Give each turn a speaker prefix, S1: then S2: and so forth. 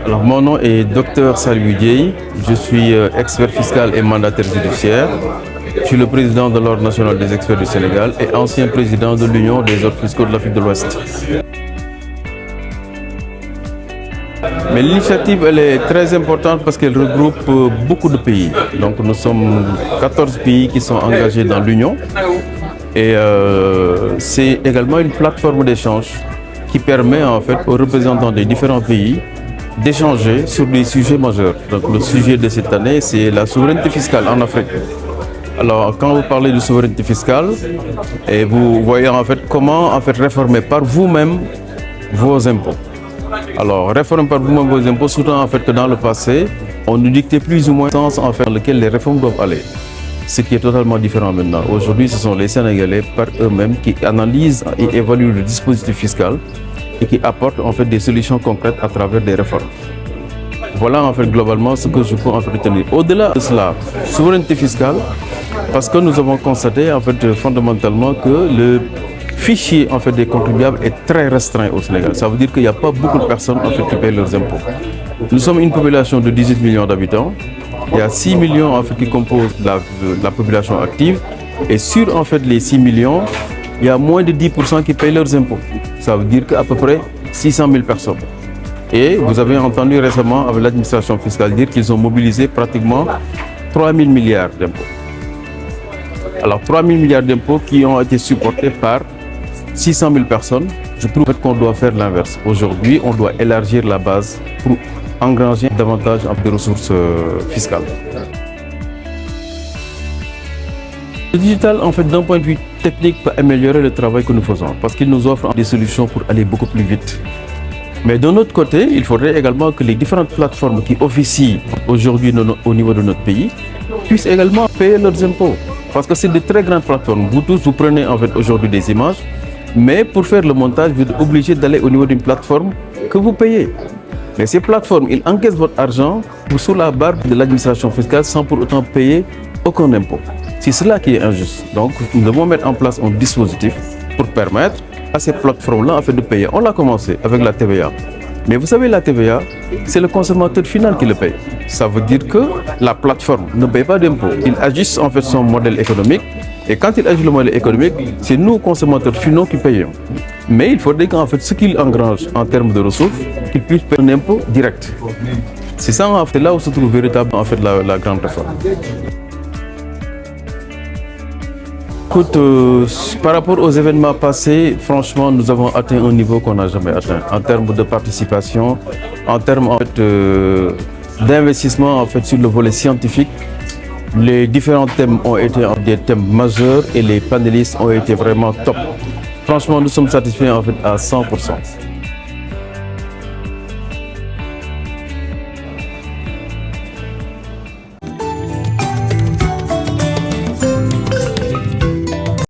S1: Alors, mon nom est Dr Saliou Dieye. Je suis expert fiscal et mandataire judiciaire. Je suis le président de l'Ordre national des experts du Sénégal et ancien président de l'Union des ordres fiscaux de l'Afrique de l'Ouest. Mais l'initiative, elle est très importante parce qu'elle regroupe beaucoup de pays. Donc nous sommes 14 pays qui sont engagés dans l'Union. Et c'est également une plateforme d'échange qui permet en fait aux représentants des différents pays d'échanger sur des sujets majeurs. Donc le sujet de cette année, c'est la souveraineté fiscale en Afrique. Alors quand vous parlez de souveraineté fiscale, et vous voyez en fait comment en fait réformer par vous-même vos impôts. Alors réformer par vous-même vos impôts, surtout en fait que dans le passé, on nous dictait plus ou moins le sens en fait dans lequel les réformes doivent aller. Ce qui est totalement différent maintenant. Aujourd'hui, ce sont les Sénégalais par eux-mêmes qui analysent et évaluent le dispositif fiscal et qui apportent en fait des solutions concrètes à travers des réformes. Voilà en fait globalement ce que je peux en fait retenir. Au-delà de cela, souveraineté fiscale, parce que nous avons constaté en fait fondamentalement que le fichier en fait des contribuables est très restreint au Sénégal. Ça veut dire qu'il n'y a pas beaucoup de personnes en fait qui payent leurs impôts. Nous sommes une population de 18 millions d'habitants. Il y a 6 millions en fait qui composent la population active et sur en fait les 6 millions, il y a moins de 10% qui payent leurs impôts. Ça veut dire qu'à peu près 600 000 personnes. Et vous avez entendu récemment avec l'administration fiscale dire qu'ils ont mobilisé pratiquement 3 000 milliards d'impôts. Alors 3 000 milliards d'impôts qui ont été supportés par 600 000 personnes. Je trouve qu'on doit faire l'inverse. Aujourd'hui, on doit élargir la base pour engranger davantage de ressources fiscales. Le digital, en fait, d'un point de vue technique, peut améliorer le travail que nous faisons parce qu'il nous offre des solutions pour aller beaucoup plus vite. Mais d'un autre côté, il faudrait également que les différentes plateformes qui officient aujourd'hui au niveau de notre pays puissent également payer leurs impôts. Parce que c'est de très grandes plateformes. Vous tous, vous prenez en fait aujourd'hui des images, mais pour faire le montage, vous êtes obligé d'aller au niveau d'une plateforme que vous payez. Mais ces plateformes, ils encaissent votre argent sous la barre de l'administration fiscale sans pour autant payer aucun impôt. C'est cela qui est injuste. Donc, nous devons mettre en place un dispositif pour permettre à ces plateformes-là en fait, de payer. On l'a commencé avec la TVA. Mais vous savez, la TVA, c'est le consommateur final qui le paye. Ça veut dire que la plateforme ne paye pas d'impôt. Il ajuste en fait son modèle économique. Et quand il ajuste le modèle économique, c'est nous, consommateurs finaux, qui payons. Mais il faudrait qu'en fait, ce qu'il engrange en termes de ressources, qu'il puisse payer un impôt direct. C'est ça, en fait, là où se trouve véritablement en fait, la grande réforme. Écoute, par rapport aux événements passés, franchement, nous avons atteint un niveau qu'on n'a jamais atteint en termes de participation, en termes en fait, d'investissement en fait, sur le volet scientifique. Les différents thèmes ont été des thèmes majeurs et les panélistes ont été vraiment top. Franchement, nous sommes satisfaits en fait à 100%.